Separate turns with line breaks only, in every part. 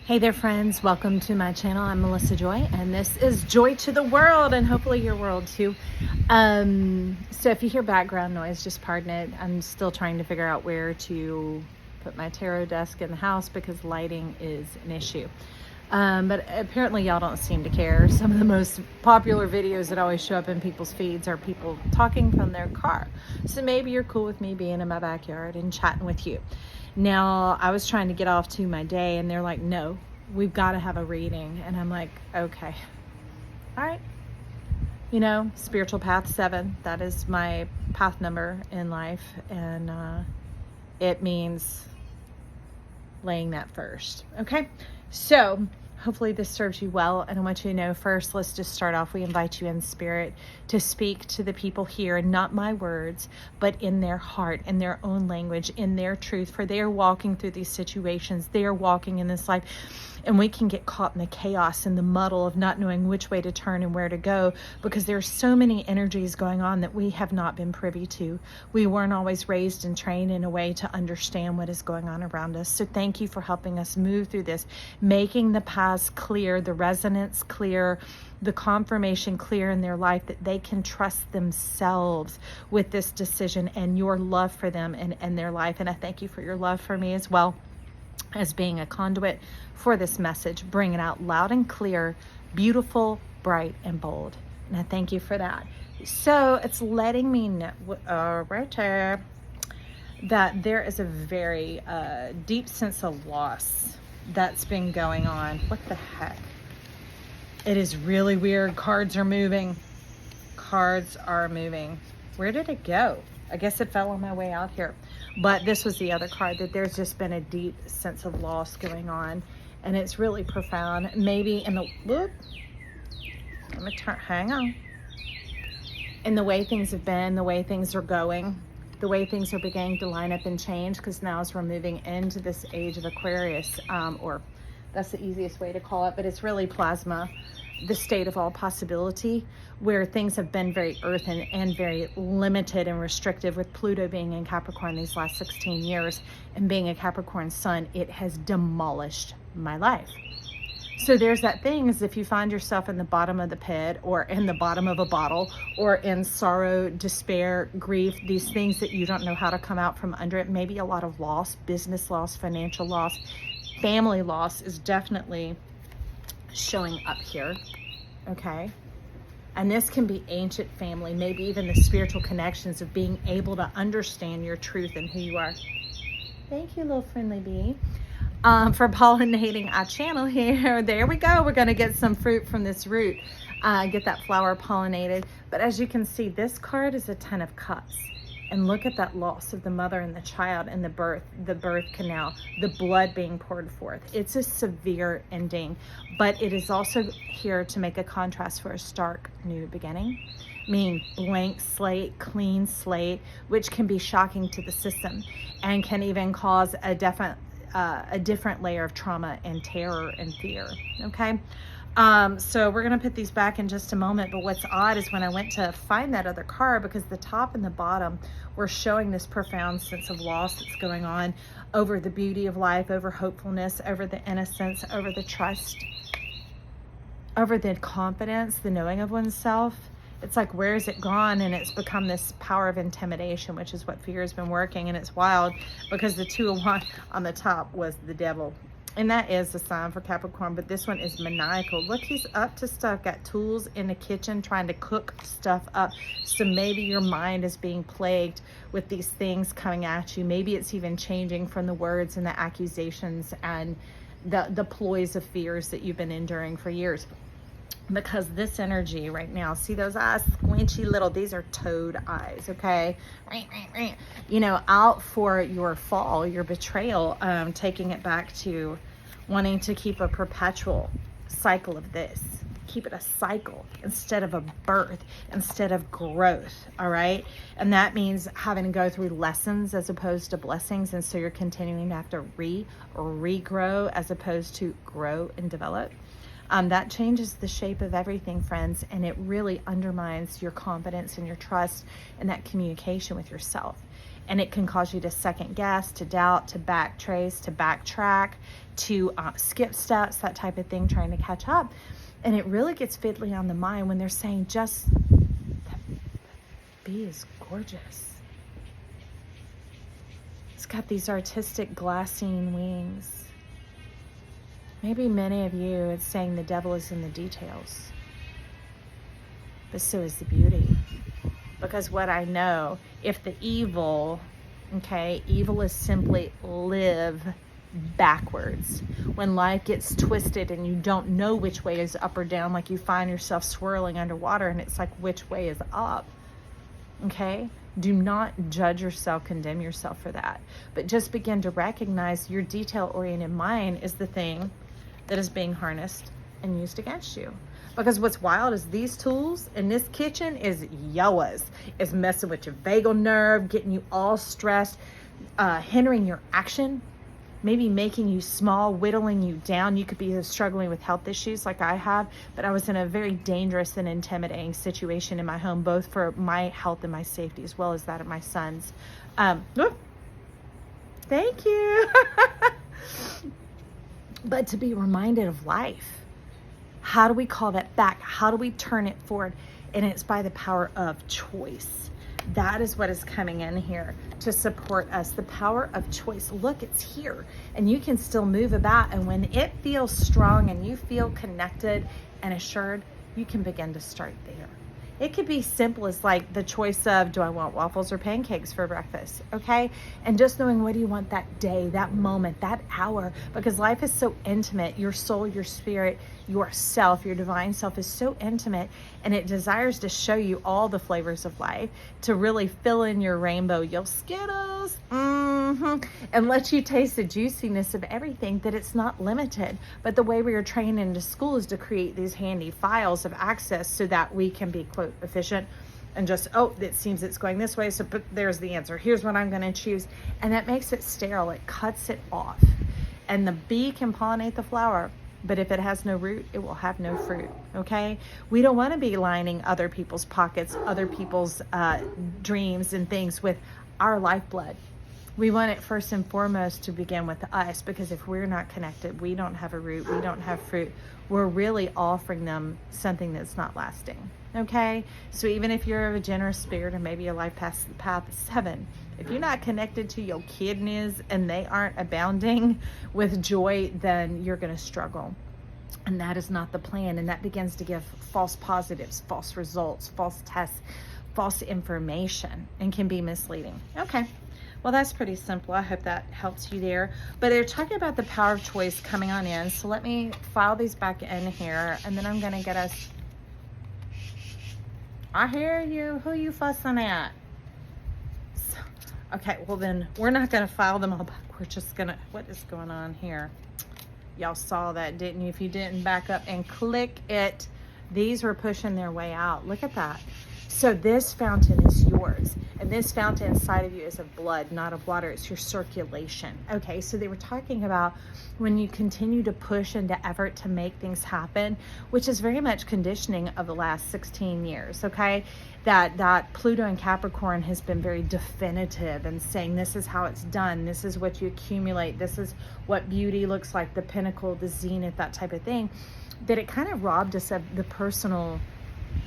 Hey there, friends. Welcome to my channel. I'm Melissa Joy, and this is Joy to the World, and hopefully your world too. So if you hear background noise, just pardon it. I'm still trying to figure out where to put my tarot desk in the house because lighting is an issue. But apparently y'all don't seem to care. Some of the most popular videos that always show up in people's feeds are people talking from their car. So maybe you're cool with me being in my backyard and chatting with you. Now, I was trying to get off to my day and they're like, no, we've got to have a reading. And I'm like, okay, all right. You know, spiritual path 7, that is my path number in life. And it means laying that first. Okay. So hopefully this serves you well. And I want you to know first, let's just start off. We invite you in spirit to speak to the people here, not my words, but in their heart, in their own language, in their truth, for they are walking through these situations. They are walking in this life. And we can get caught in the chaos and the muddle of not knowing which way to turn and where to go because there's so many energies going on that we have not been privy to. We weren't always raised and trained in a way to understand what is going on around us. So thank you for helping us move through this, making the paths clear, the resonance clear, the confirmation clear in their life that they can trust themselves with this decision and your love for them and their life. And I thank you for your love for me as well, as being a conduit for this message. Bring it out loud and clear, beautiful, bright, and bold. And I thank you for that. So it's letting me know right there that there is a very deep sense of loss that's been going on. What the heck? It is really weird. Cards are moving. Cards are moving. Where did it go? I guess it fell on my way out here. But this was the other card, that there's just been a deep sense of loss going on. And it's really profound. Maybe in the, whoop, let me turn, hang on. In the way things have been, the way things are going, the way things are beginning to line up and change, because now as we're moving into this age of Aquarius, or that's the easiest way to call it, but it's really plasma, the state of all possibility, where things have been very earthen and very limited and restrictive. With Pluto being in Capricorn these last 16 years and being a Capricorn sun, it has demolished my life. So there's that thing, is if you find yourself in the bottom of the pit or in the bottom of a bottle or in sorrow, despair, grief, these things that you don't know how to come out from under it, maybe a lot of loss, business loss, financial loss, family loss is definitely showing up here. Okay. And this can be ancient family, maybe even the spiritual connections of being able to understand your truth and who you are. Thank you, little friendly bee, for pollinating our channel here. There we go. We're going to get some fruit from this root, get that flower pollinated. But as you can see, this card is a 10 of cups. And look at that loss of the mother and the child and the birth canal, the blood being poured forth. It's a severe ending, but it is also here to make a contrast for a stark new beginning, meaning blank slate, clean slate, which can be shocking to the system and can even cause a different layer of trauma and terror and fear. Okay. So we're going to put these back in just a moment. But what's odd is when I went to find that other card, because the top and the bottom were showing this profound sense of loss that's going on over the beauty of life, over hopefulness, over the innocence, over the trust, over the confidence, the knowing of oneself. It's like, where is it gone? And it's become this power of intimidation, which is what fear has been working. And it's wild because the 2 of Wands on the top was the devil. And that is the sign for Capricorn, but this one is maniacal. Look, he's up to stuff, got tools in the kitchen trying to cook stuff up. So maybe your mind is being plagued with these things coming at you. Maybe it's even changing from the words and the accusations and the ploys of fears that you've been enduring for years. Because this energy right now, see those eyes, squinchy little, these are toad eyes, okay? You know, out for your fall, your betrayal, taking it back to wanting to keep a perpetual cycle of this. Keep it a cycle instead of a birth, instead of growth, all right? And that means having to go through lessons as opposed to blessings. And so you're continuing to have to regrow as opposed to grow and develop. That changes the shape of everything, friends, and it really undermines your confidence and your trust and that communication with yourself. And it can cause you to second guess, to doubt, to backtrace, to backtrack, to skip steps, that type of thing, trying to catch up. And it really gets fiddly on the mind when they're saying just, that bee is gorgeous. It's got these artistic glassine wings. Maybe many of you, it's saying the devil is in the details. But so is the beauty. Because what I know, if the evil, okay, evil is simply live backwards. When life gets twisted and you don't know which way is up or down, like you find yourself swirling underwater and it's like, which way is up? Okay? Do not judge yourself, condemn yourself for that. But just begin to recognize your detail-oriented mind is the thing that is being harnessed and used against you. Because what's wild is these tools in this kitchen is yours. It's messing with your vagal nerve, getting you all stressed, hindering your action, maybe making you small, whittling you down. You could be struggling with health issues like I have, but I was in a very dangerous and intimidating situation in my home, both for my health and my safety, as well as that of my sons. Thank you. But to be reminded of life. How do we call that back? How do we turn it forward? And it's by the power of choice. That is what is coming in here to support us. The power of choice. Look, it's here. And you can still move about. And when it feels strong and you feel connected and assured, you can begin to start there. It could be simple as like the choice of, do I want waffles or pancakes for breakfast? Okay. And just knowing, what do you want that day, that moment, that hour? Because life is so intimate. Your soul, your spirit, yourself, your divine self is so intimate, and it desires to show you all the flavors of life, to really fill in your rainbow, your Skittles, and let you taste the juiciness of everything, that it's not limited. But the way we are trained into school is to create these handy files of access so that we can be, quote, efficient and just, oh, it seems it's going this way, so but there's the answer. Here's what I'm going to choose. And that makes it sterile. It cuts it off. And the bee can pollinate the flower, but if it has no root, it will have no fruit, okay? We don't want to be lining other people's pockets, other people's dreams and things with our lifeblood. We want it first and foremost to begin with us, because if we're not connected, we don't have a root, we don't have fruit, we're really offering them something that's not lasting, okay? So even if you're of a generous spirit, or maybe your life path is 7, if you're not connected to your kidneys and they aren't abounding with joy, then you're going to struggle. And that is not the plan. And that begins to give false positives, false results, false tests, false information, and can be misleading. Okay. Well, that's pretty simple. I hope that helps you there. But they're talking about the power of choice coming on in. So let me file these back in here, and then I'm going to get us. I hear you. Who you fussing at? Okay, well then we're not going to file them all back. We're just going to, what is going on here? Y'all saw that, didn't you? If you didn't back up and click it, these were pushing their way out. Look at that. So this fountain is yours. And this fountain inside of you is of blood, not of water. It's your circulation. Okay, so they were talking about when you continue to push into effort to make things happen, which is very much conditioning of the last 16 years, okay? That Pluto and Capricorn has been very definitive and saying this is how it's done. This is what you accumulate. This is what beauty looks like, the pinnacle, the zenith, that type of thing. That it kind of robbed us of the personal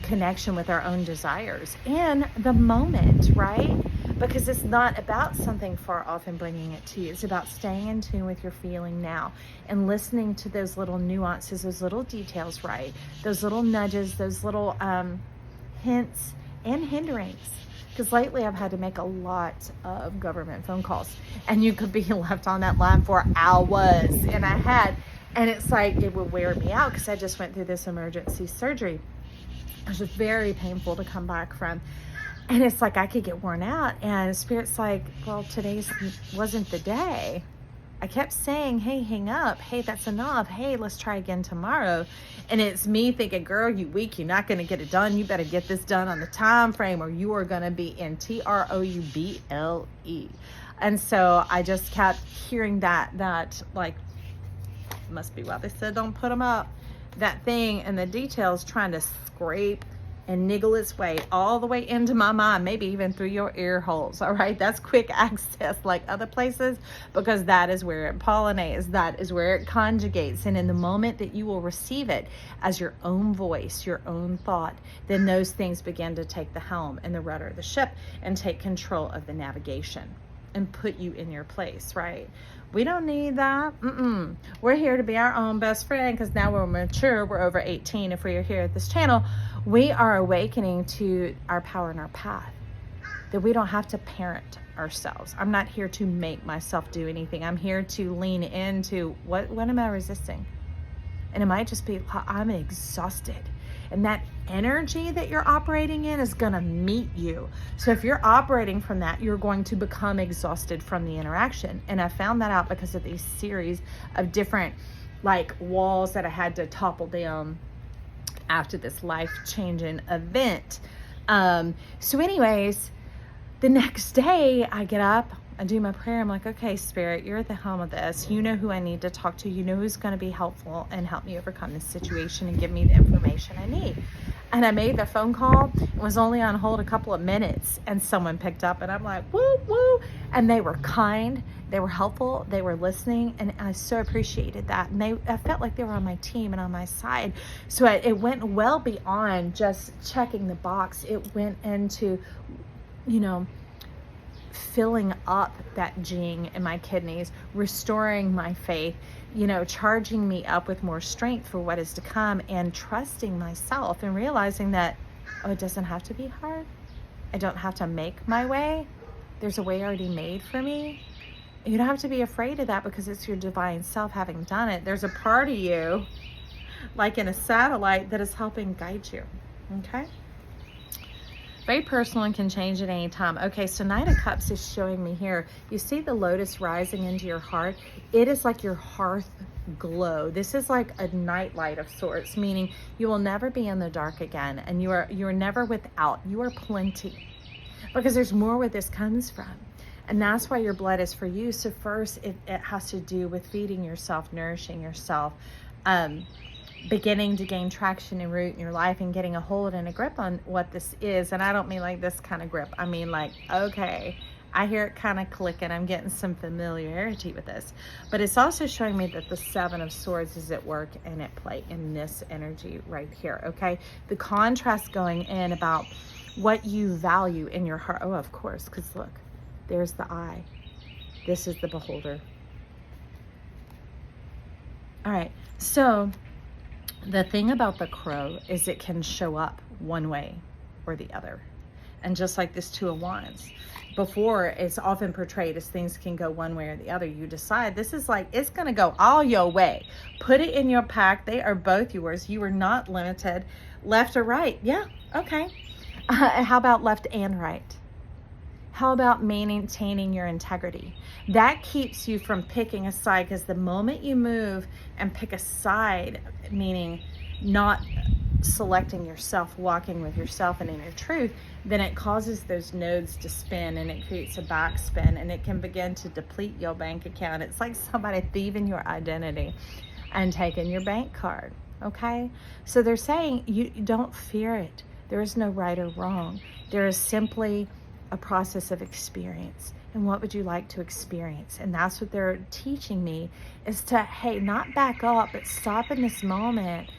connection with our own desires and the moment, right? Because it's not about something far off and bringing it to you. It's about staying in tune with your feeling now and listening to those little nuances, those little details, right? Those little nudges, those little hints and hinderings. Because lately I've had to make a lot of government phone calls, and you could be left on that line for hours, and I had, and it's like it would wear me out because I just went through this emergency surgery. It was very painful to come back from. And it's like I could get worn out. And Spirit's like, well, today's wasn't the day. I kept saying, hey, hang up. Hey, that's enough. Hey, let's try again tomorrow. And it's me thinking, girl, you weak. You're not going to get it done. You better get this done on the time frame, or you are going to be in TROUBLE. And so I just kept hearing that like, must be why they said don't put them up. That thing and the details trying to scrape and niggle its way all the way into my mind, maybe even through your ear holes. All right, that's quick access like other places, because that is where it pollinates, that is where it conjugates. And in the moment that you will receive it as your own voice, your own thought, then those things begin to take the helm and the rudder of the ship and take control of the navigation and put you in your place, right? We don't need that. We're here to be our own best friend, because now we're mature. We're over 18 if we're here at this channel. We are awakening to our power and our path, that we don't have to parent ourselves. I'm not here to make myself do anything. I'm here to lean into what am I resisting? And it might just be, I'm exhausted. And that energy that you're operating in is going to meet you. So if you're operating from that, you're going to become exhausted from the interaction. And I found that out because of these series of different like walls that I had to topple down after this life-changing event. So anyways, the next day I get up, I do my prayer. I'm like, okay, Spirit, you're at the helm of this. You know who I need to talk to. You know who's going to be helpful and help me overcome this situation and give me the information I need. And I made the phone call. It was only on hold a couple of minutes, and someone picked up, and I'm like, woo, woo. And they were kind. They were helpful. They were listening. And I so appreciated that. And I felt like they were on my team and on my side. So it went well beyond just checking the box. It went into, filling up that jing in my kidneys, restoring my faith, charging me up with more strength for what is to come, and trusting myself and realizing that, it doesn't have to be hard. I don't have to make my way. There's a way already made for me. You don't have to be afraid of that, because it's your divine self having done it. There's a part of you, like in a satellite, that is helping guide you. Okay? Very personal and can change at any time. Okay, so Knight of Cups is showing me here. You see the lotus rising into your heart? It is like your hearth glow. This is like a nightlight of sorts, meaning you will never be in the dark again, and you are never without. You are plenty, because there's more where this comes from. And that's why your blood is for you. So first, it has to do with feeding yourself, nourishing yourself, beginning to gain traction and root in your life, and getting a hold and a grip on what this is. And I don't mean like this kind of grip. I mean like, okay, I hear it kind of clicking. I'm getting some familiarity with this. But it's also showing me that the Seven of Swords is at work and at play in this energy right here, okay? The contrast going in about what you value in your heart. Oh, of course, because look, there's the eye. This is the beholder. All right, so the thing about the crow is it can show up one way or the other. And just like this Two of Wands, before it's often portrayed as things can go one way or the other. You decide this is like, it's going to go all your way. Put it in your pack. They are both yours. You are not limited. Left or right? Yeah, okay. How about left and right? How about maintaining your integrity? That keeps you from picking a side, because the moment you move and pick a side, meaning not selecting yourself, walking with yourself and in your truth, then it causes those nodes to spin, and it creates a backspin, and it can begin to deplete your bank account. It's like somebody thieving your identity and taking your bank card, okay? So they're saying you don't fear it. There is no right or wrong. There is simply a process of experience. And what would you like to experience? And that's what they're teaching me, is to, hey, not back up, but stop in this moment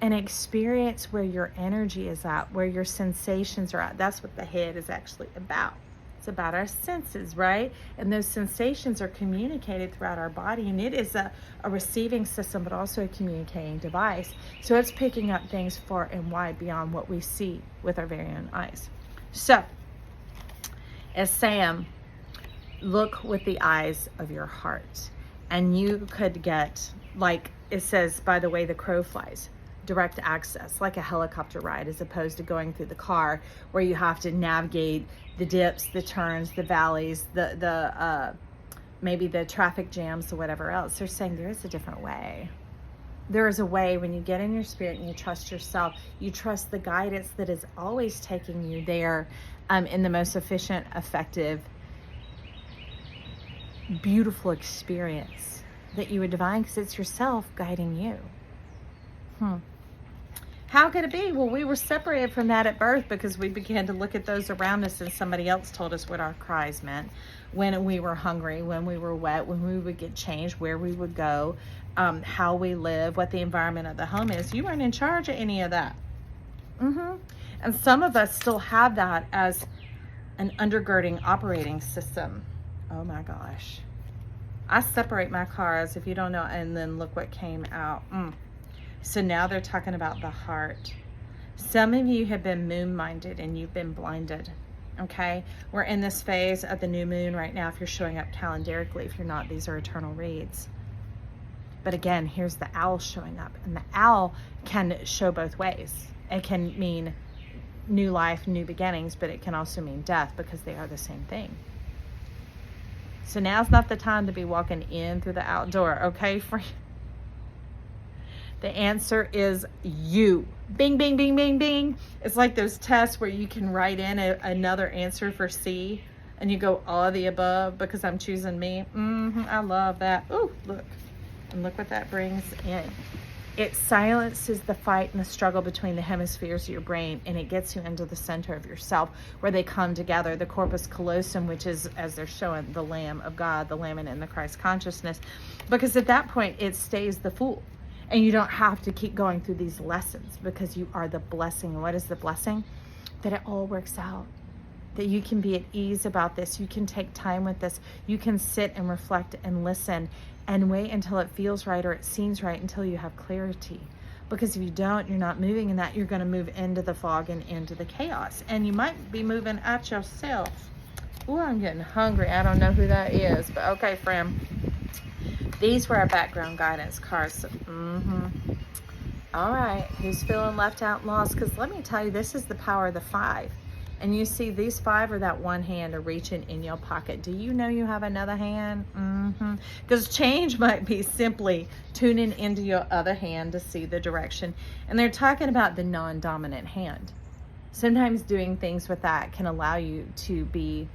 and experience where your energy is at, where your sensations are at. That's what the head is actually about. It's about our senses, right? And those sensations are communicated throughout our body, and it is a receiving system, but also a communicating device. So it's picking up things far and wide beyond what we see with our very own eyes. So, as Sam, look with the eyes of your heart, and you could get, like it says, by the way the crow flies, direct access, like a helicopter ride, as opposed to going through the car where you have to navigate the dips, the turns, the valleys, the maybe the traffic jams or whatever else. They're saying there is a different way. There is a way when you get in your spirit and you trust yourself, you trust the guidance that is always taking you there in the most efficient, effective, beautiful experience that you would divine, because it's yourself guiding you. How could it be? Well, we were separated from that at birth because we began to look at those around us and somebody else told us what our cries meant, when we were hungry, when we were wet, when we would get changed, where we would go, how we live, what the environment of the home is. You weren't in charge of any of that. And some of us still have that as an undergirding operating system. Oh my gosh. I separate my cars, if you don't know, and then look what came out. So now they're talking about the heart. Some of you have been moon-minded and you've been blinded, okay? We're in this phase of the new moon right now if you're showing up calendarically. If you're not, these are eternal reads. But again, here's the owl showing up. And the owl can show both ways. It can mean new life, new beginnings, but it can also mean death because they are the same thing. So now's not the time to be walking in through the outdoor, okay, friend? The answer is you. Bing, bing, bing, bing, bing. It's like those tests where you can write in another answer for C and you go all of the above because I'm choosing me. I love that. Ooh, look. And look what that brings in. It silences the fight and the struggle between the hemispheres of your brain, and it gets you into the center of yourself where they come together. The corpus callosum, which is, as they're showing, the Lamb of God, the Lamb in the Christ consciousness. Because at that point, it stays the fool. And you don't have to keep going through these lessons because you are the blessing. And what is the blessing? That it all works out. That you can be at ease about this. You can take time with this. You can sit and reflect and listen and wait until it feels right or it seems right until you have clarity. Because if you don't, you're not moving in that. You're going to move into the fog and into the chaos. And you might be moving at yourself. Oh, I'm getting hungry. I don't know who that is. But okay, friend. These were our background guidance cards. All right, who's feeling left out and lost? Because let me tell you, this is the power of the 5. And you see these 5 are that one hand are reaching in your pocket. Do you know you have another hand? Because change might be simply tuning into your other hand to see the direction. And they're talking about the non-dominant hand. Sometimes doing things with that can allow you to be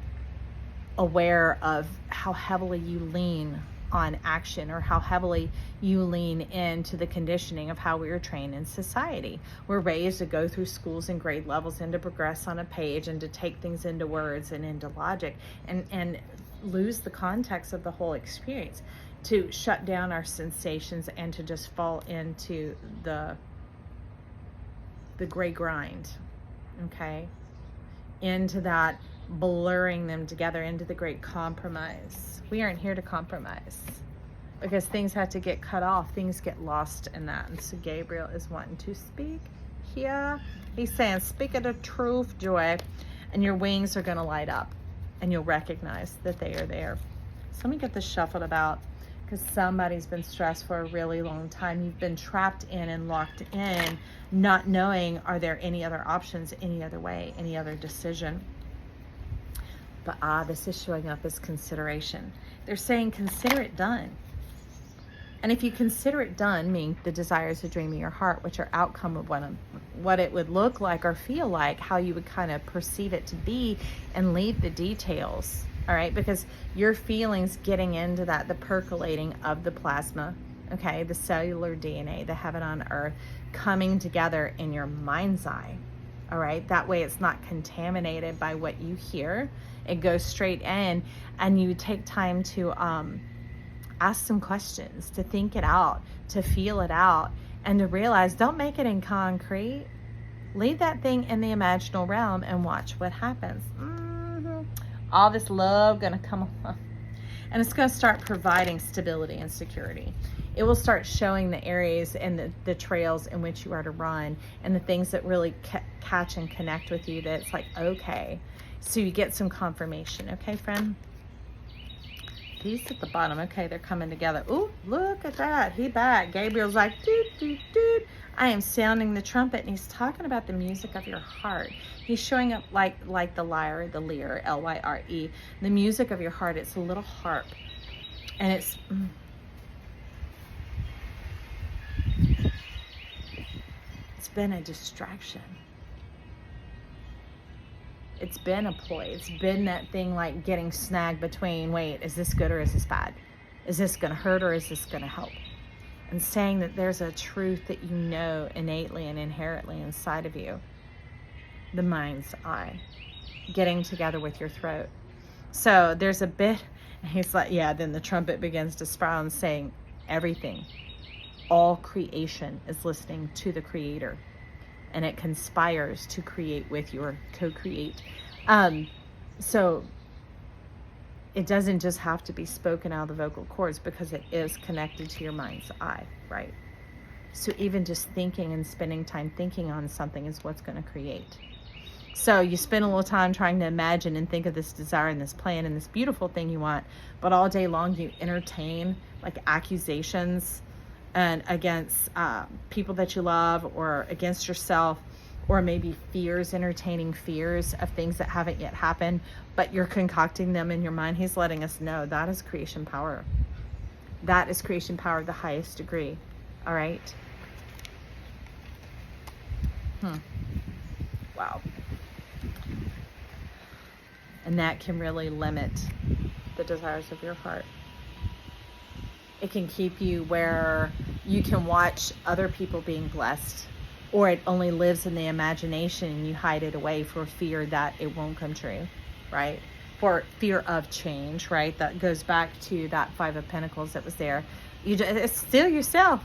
aware of how heavily you lean on action or how heavily you lean into the conditioning of how we were trained in society. We're raised to go through schools and grade levels and to progress on a page and to take things into words and into logic and lose the context of the whole experience, to shut down our sensations and to just fall into the gray grind, okay? Into that blurring them together, into the great compromise. We aren't here to compromise because things have to get cut off. Things get lost in that. And so Gabriel is wanting to speak here. He's saying, speak of the truth, Joy, and your wings are going to light up and you'll recognize that they are there. So let me get this shuffled about because somebody's been stressed for a really long time. You've been trapped in and locked in, not knowing, are there any other options, any other way, any other decision? But this is showing up as consideration. They're saying consider it done. And if you consider it done, meaning the desires, the dream of your heart, which are outcome of what it would look like or feel like, how you would kind of perceive it to be, and leave the details, all right? Because your feelings getting into that, the percolating of the plasma, okay, the cellular DNA, the heaven on earth, coming together in your mind's eye, all right? That way it's not contaminated by what you hear. It goes straight in, and you take time to ask some questions, to think it out, to feel it out, and to realize, don't make it in concrete. Leave that thing in the imaginal realm and watch what happens. All this love gonna come along, and it's gonna start providing stability and security. It will start showing the areas and the trails in which you are to run, and the things that really catch and connect with you, that it's like, okay. So you get some confirmation, okay, friend? These at the bottom, okay, they're coming together. Ooh, look at that. He back. Gabriel's like, doot, doot, doot. I am sounding the trumpet, and he's talking about the music of your heart. He's showing up like the lyre, the lyre, L-Y-R-E. The music of your heart, it's a little harp. And it's been a distraction. It's been a ploy. It's been that thing like getting snagged between, wait, is this good or is this bad? Is this going to hurt or is this going to help? and saying that there's a truth that you know innately and inherently inside of you. The mind's eye, getting together with your throat. So there's a bit, he's like, yeah, then the trumpet begins to spiral and saying everything, all creation is listening to the creator, and it conspires to create with you, or co-create. So it doesn't just have to be spoken out of the vocal cords, because it is connected to your mind's eye, right? So even just thinking and spending time thinking on something is what's going to create. So you spend a little time trying to imagine and think of this desire and this plan and this beautiful thing you want, but all day long you entertain like accusations and against people that you love, or against yourself, or maybe fears, entertaining fears of things that haven't yet happened, but you're concocting them in your mind. He's letting us know that is creation power. That is creation power of the highest degree. All right. Wow. And that can really limit the desires of your heart. It can keep you where you can watch other people being blessed, or it only lives in the imagination and you hide it away for fear that it won't come true, right? For fear of change, right? That goes back to that Five of Pentacles that was there. You just, it's still yourself.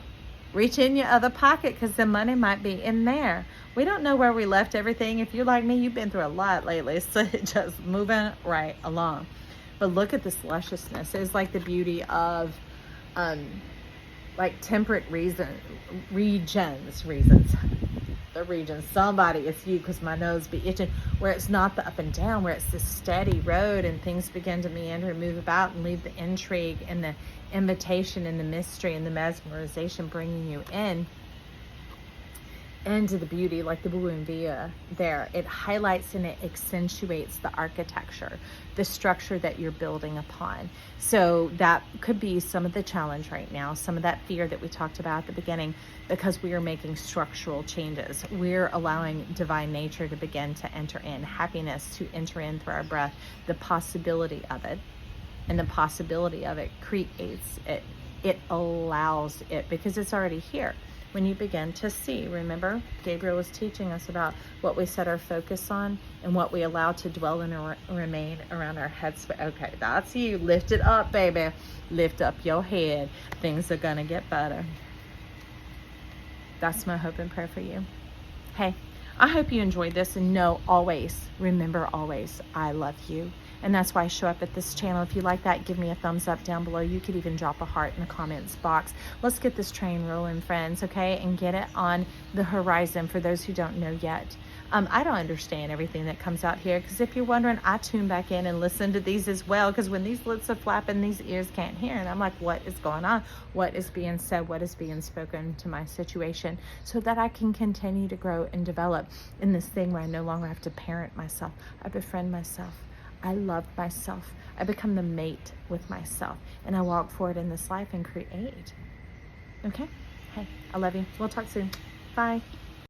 Reach in your other pocket, because the money might be in there. We don't know where we left everything. If you're like me, you've been through a lot lately, so just moving right along. But look at this lusciousness. It's like the beauty of like temperate regions. The region, somebody, it's you, because my nose be itching, where it's not the up and down, where it's the steady road, and things begin to meander and move about and leave the intrigue and the invitation and the mystery and the mesmerization, bringing you in into the beauty, like the bougainvillea there. It highlights and it accentuates the architecture, the structure that you're building upon. So that could be some of the challenge right now, some of that fear that we talked about at the beginning, because we are making structural changes. We're allowing divine nature to begin to enter in, happiness to enter in through our breath, the possibility of it. And the possibility of it creates it. It allows it, because it's already here. When you begin to see, remember, Gabriel was teaching us about what we set our focus on and what we allow to dwell and remain around our heads. Okay, that's you. Lift it up, baby. Lift up your head. Things are going to get better. That's my hope and prayer for you. Hey, I hope you enjoyed this, and know always, remember always, I love you. And that's why I show up at this channel. If you like that, give me a thumbs up down below. You could even drop a heart in the comments box. Let's get this train rolling, friends, okay? And get it on the horizon for those who don't know yet. I don't understand everything that comes out here, because if you're wondering, I tune back in and listen to these as well, because when these lips are flapping, these ears can't hear. And I'm like, what is going on? What is being said? What is being spoken to my situation, so that I can continue to grow and develop in this thing where I no longer have to parent myself. I befriend myself. I love myself. I become the mate with myself, and I walk forward in this life and create. Okay? Hey, I love you. We'll talk soon. Bye.